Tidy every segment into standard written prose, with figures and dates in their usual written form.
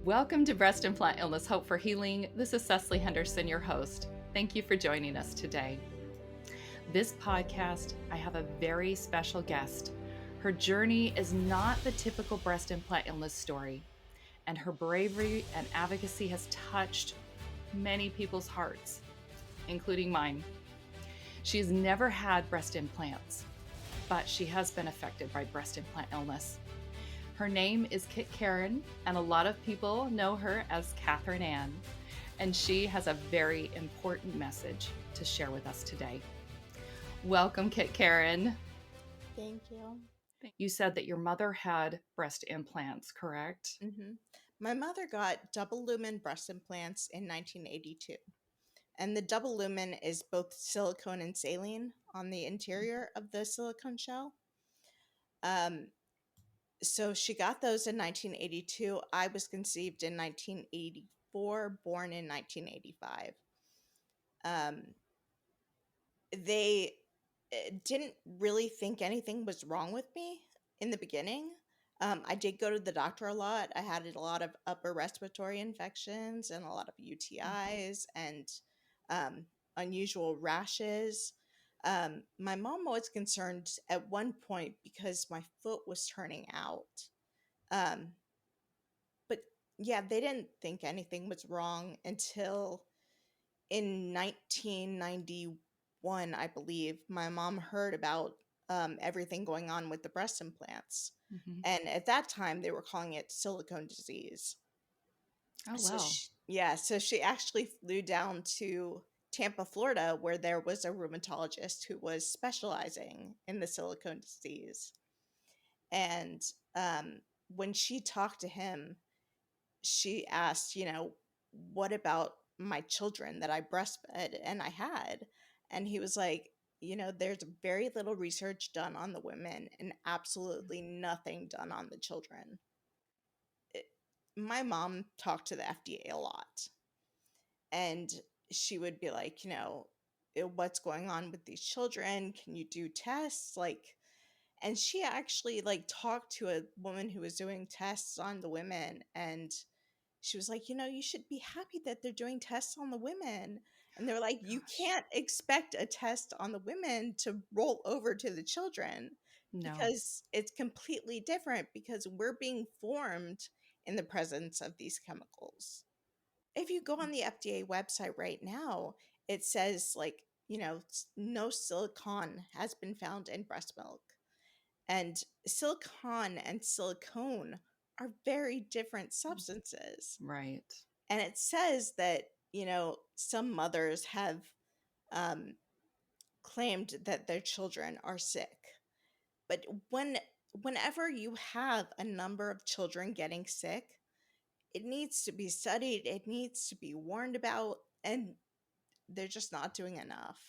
Welcome to Breast Implant Illness Hope for Healing. This is Cecily Henderson, your host. Thank you for joining us today. This podcast, I have a very special guest. Her journey is not the typical breast implant illness story, and her bravery and advocacy has touched many people's hearts, including mine. She has never had breast implants, but she has been affected by breast implant illness. Her name is Kit Karen, and a lot of people know her as Catherine Ann, and she has a very important message to share with us today. Welcome, Kit Karen. Thank you. You said that your mother had breast implants, correct? My mother got double lumen breast implants in 1982. And the double lumen is both silicone and saline on the interior of the silicone shell. So she got those in 1982. I was conceived in 1984, born in 1985. Um, they didn't really think anything was wrong with me in the beginning. I did go to the doctor a lot. I had a lot of upper respiratory infections and a lot of UTIs and um, unusual rashes. My mom was concerned at one point because my foot was turning out. Um, but yeah, they didn't think anything was wrong until in 1991, I believe, my mom heard about everything going on with the breast implants. Mm-hmm. And at that time, they were calling it silicone disease. Oh, So, wow. so she actually flew down to Tampa, Florida, where there was a rheumatologist who was specializing in the silicone disease. And when she talked to him, she asked, what about my children that I breastfed and I had? And he was like, there's very little research done on the women and absolutely nothing done on the children. It, my mom talked to the FDA a lot, and she would be like, what's going on with these children? Can you do tests? And she actually talked to a woman who was doing tests on the women, and she was like, you should be happy that they're doing tests on the women. And they're like, you Gosh, can't expect a test on the women to roll over to the children no. because it's completely different because we're being formed in the presence of these chemicals. If you go on the FDA website right now, it says, no silicon has been found in breast milk. And silicon and silicone are very different substances. Right. And it says that, some mothers have um, claimed that their children are sick. But whenever you have a number of children getting sick, it needs to be studied, it needs to be warned about, and they're just not doing enough.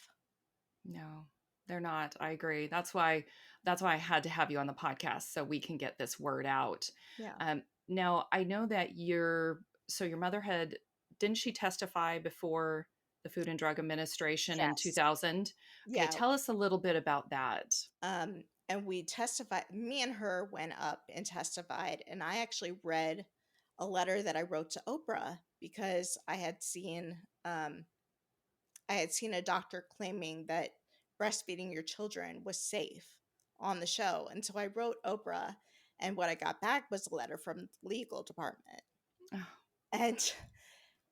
No, they're not. I agree. That's why I had to have you on the podcast so we can get this word out. Yeah. Now I know that your mother had didn't she testify before the Food and Drug Administration in Yes. 2000? Okay, Yeah. tell us a little bit about that. And we testified, me and her went up and testified, and I actually read a letter that I wrote to Oprah because um, I had seen a doctor claiming that breastfeeding your children was safe on the show. And so I wrote Oprah, and what I got back was a letter from the legal department. Oh, And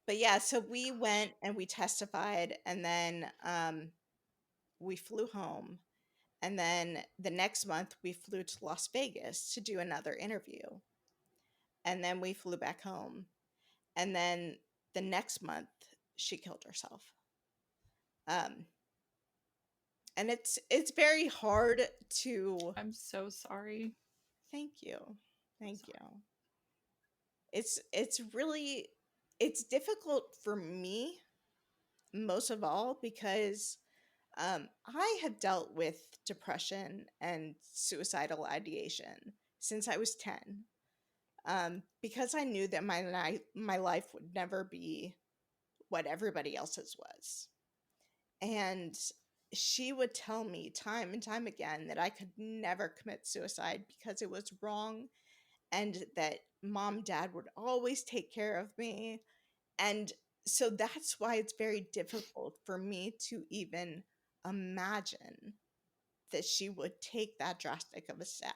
but yeah, so we gosh. went and we testified, and then we flew home. And then the next month, we flew to Las Vegas to do another interview. And then we flew back home. And then the next month, she killed herself. Um, and it's very hard to. I'm so sorry. Thank you, thank you. Sorry. It's really it's difficult for me most of all because I have dealt with depression and suicidal ideation since I was 10. Because I knew that my life would never be what everybody else's was. And she would tell me time and time again that I could never commit suicide because it was wrong and that mom, dad would always take care of me. And so that's why it's very difficult for me to even imagine that she would take that drastic of a step.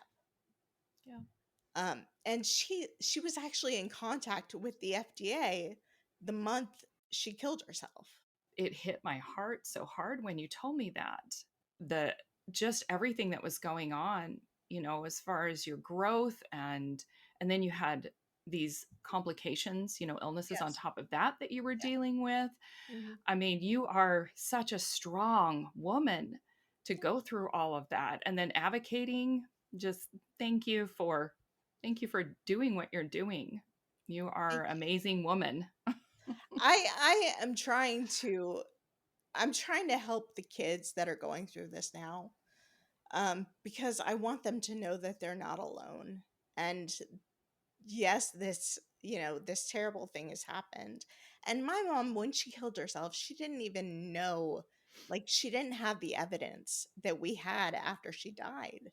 Yeah. And she was actually in contact with the FDA the month she killed herself. It hit my heart so hard when you told me that. The just everything that was going on, as far as your growth, and then you had these complications, illnesses on Yes. top of that you were Yeah. dealing with. Mhm. I mean, you are such a strong woman to go through all of that and then advocating. Just thank you for doing what you're doing. You Thank are you. amazing woman. I am trying to help the kids that are going through this now, because I want them to know that they're not alone. And yes, this terrible thing has happened. And my mom, when she killed herself, she didn't even know, like, she didn't have the evidence that we had after she died.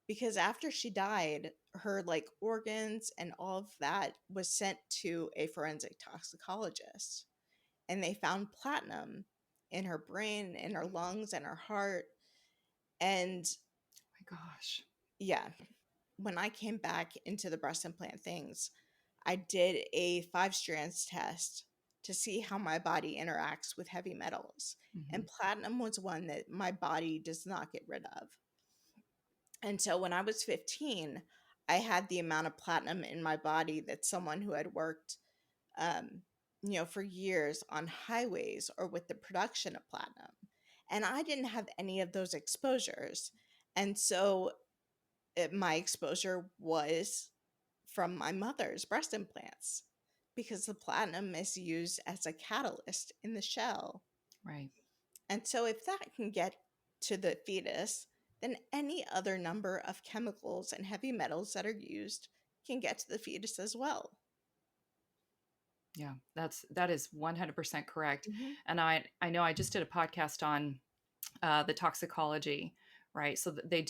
Because after she died, her like organs and all of that was sent to a forensic toxicologist, and they found platinum in her brain, in her lungs, and her heart. And My gosh. yeah, when I came back into the breast implant things, I did a 5 strands test to see how my body interacts with heavy metals. Mhm. And platinum was one that my body does not get rid of. And so when I was 15, I had the amount of platinum in my body that someone who had worked, um, for years on highways or with the production of platinum. And I didn't have any of those exposures. And so my exposure was from my mother's breast implants, because the platinum is used as a catalyst in the shell. Right. And so, if that can get to the fetus, then any other number of chemicals and heavy metals that are used can get to the fetus as well. Yeah, that is 100% correct. Hmm. And I know I just did a podcast on the toxicology, right? So the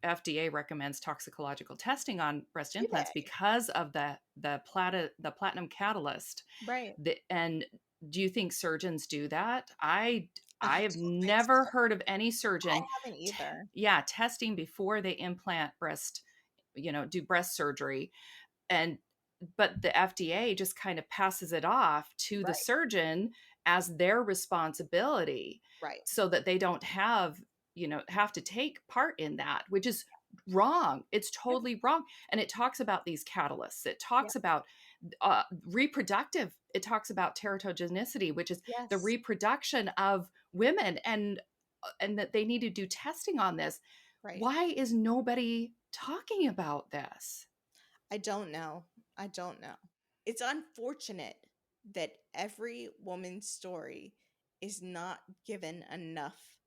FDA recommends toxicological testing on breast implants Yay. because of the platinum catalyst. Right. And do you think surgeons do that? I I have don't think never so. heard of any I surgeon haven't either. yeah, testing before they implant breast, do breast surgery. And but the FDA just kind of passes it off to the Right. surgeon as their responsibility Right. so that they don't have to take part in that, which is wrong. It's Yep. totally wrong. And it talks about these catalysts. It Yep. talks about reproductive. It talks about teratogenicity, which is the Yes. reproduction of women, and that they need to do testing on this. Right. Why is nobody talking about this? I don't know. I don't know. It's unfortunate that every woman's story is not given enough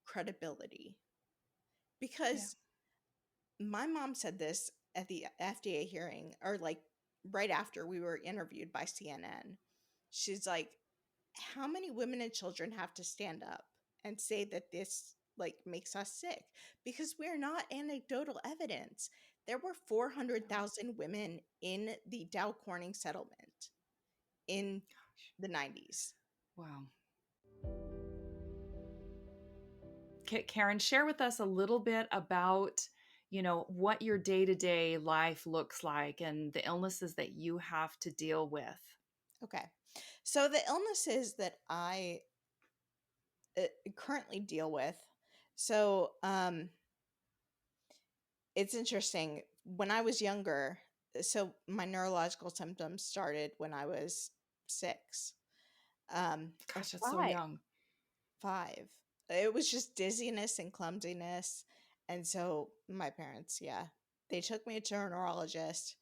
credibility, Yeah. because my mom said this at the FDA hearing, or like right after we were interviewed by CNN. She's like, how many women and children have to stand up and say that this like makes us sick? Because we're not anecdotal evidence. There were 400,000 women in the Dow Corning settlement in the 90s. Wow. Karen, share with us a little bit about, what your day-to-day life looks like and the illnesses that you have to deal with. Okay. So the illnesses that I uh, currently deal with. So it's interesting. When I was younger, so my neurological symptoms started when I was 6, or Gosh, that's so 5. young. 5. It was just dizziness and clumsiness. And so my parents, yeah, they took me to a neurologist,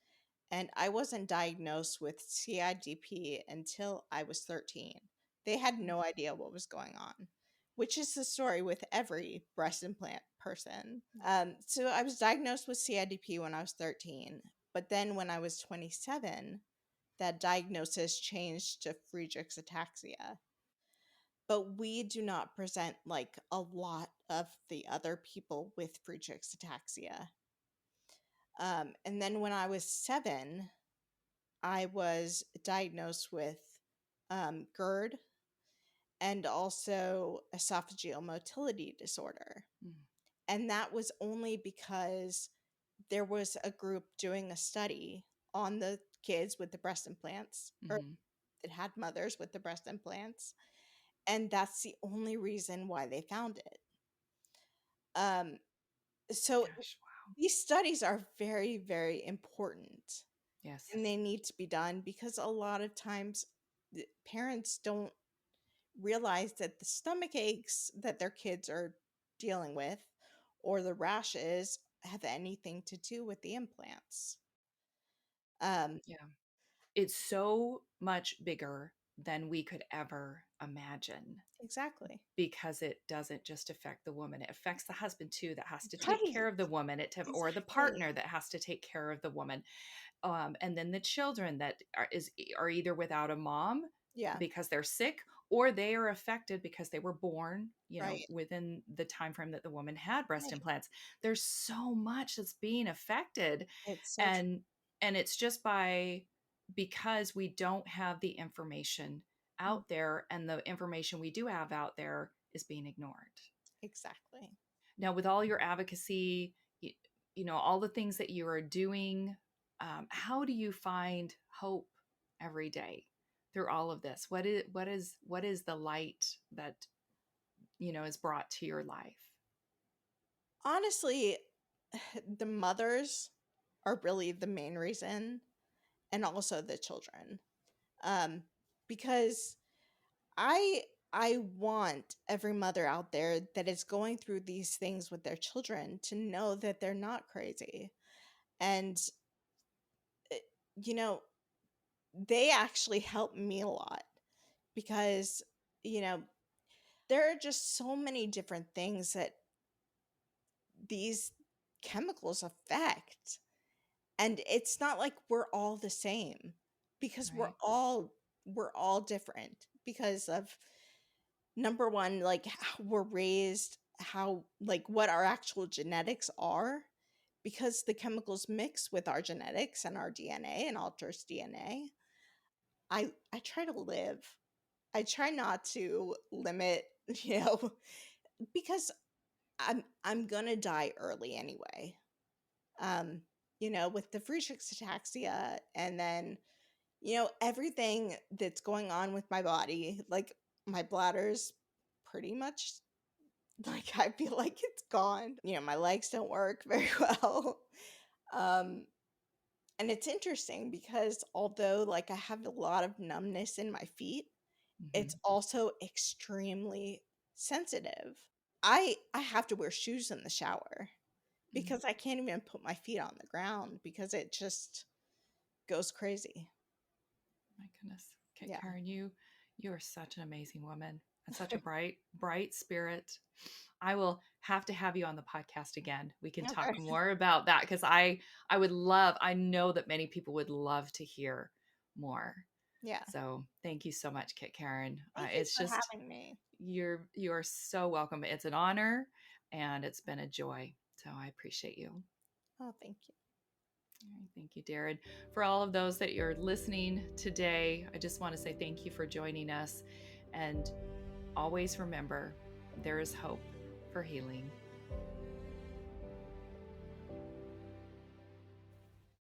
and I wasn't diagnosed with CIDP until I was 13. They had no idea what was going on, which is the story with every breast implant person. So I was diagnosed with CIDP when I was 13, but then when I was 27, that diagnosis changed to Friedreich's ataxia. But we do not present like a lot of the other people with Friedreich's ataxia. And then when I was 7, I was diagnosed with GERD and also esophageal motility disorder. Mm. And that was only because there was a group doing a study on the kids with the breast implants, or Mm-hmm. that had mothers with the breast implants. And that's the only reason why they found it. Um, so Gosh, wow. these studies are very, very important, Yes. and they need to be done because a lot of times parents don't realize that the stomach aches that their kids are dealing with or the rashes have anything to do with the implants. Um, Yeah. It's so much bigger than we could ever imagine, exactly. because it doesn't just affect the woman, it affects the husband too, that has to take Right. care of the woman, or the Exactly. partner that has to take care of the woman. And then the children that are either without a mom Yeah. because they're sick, or they are affected because they were born, Right. within the time frame that the woman had breast Right. implants. There's so much that's being affected. It's so true. And it's just because we don't have the information Mm. out there, and the information we do have out there is being ignored. Exactly. Now, with all your advocacy, all the things that you are doing, how do you find hope every day through all of this? What is the light that is brought to your life? Honestly, the mothers are really the main reason, and also the children. Um, because I I want every mother out there that is going through these things with their children to know that they're not crazy. And uh, you know, they actually help me a lot because you know, there are just so many different things that these chemicals affect. And it's not like we're all the same because we're Right. all we're all different because of number one, like how we're raised, how like what our actual genetics are, because the chemicals mix with our genetics and our DNA and alters DNA. I try to live. I try not to limit, you know, because I'm gonna die early anyway. Um, with the Friedreich's ataxia, and then everything that's going on with my body, like my bladder's pretty much like I feel like it's gone. My legs don't work very well. Um, and it's interesting because although like I have a lot of numbness in my feet, it's Hmm. also extremely sensitive. I have to wear shoes in the shower because I can't even put my feet on the ground because it just goes crazy. My goodness. Okay, Yeah. Karen, you are such an amazing woman and such a bright spirit. I will have to have you on the podcast again. We can talk Okay. more about that, because I know that many people would love to hear more. Yeah. So thank you so much, Kit Karen. Thank you It's for just, having me. you're so welcome. It's an honor, and it's been a joy. So I appreciate you. Oh, thank you. All right, thank you, Darren. For all of those that you're listening today, I just want to say thank you for joining us. And always remember, there is hope for healing.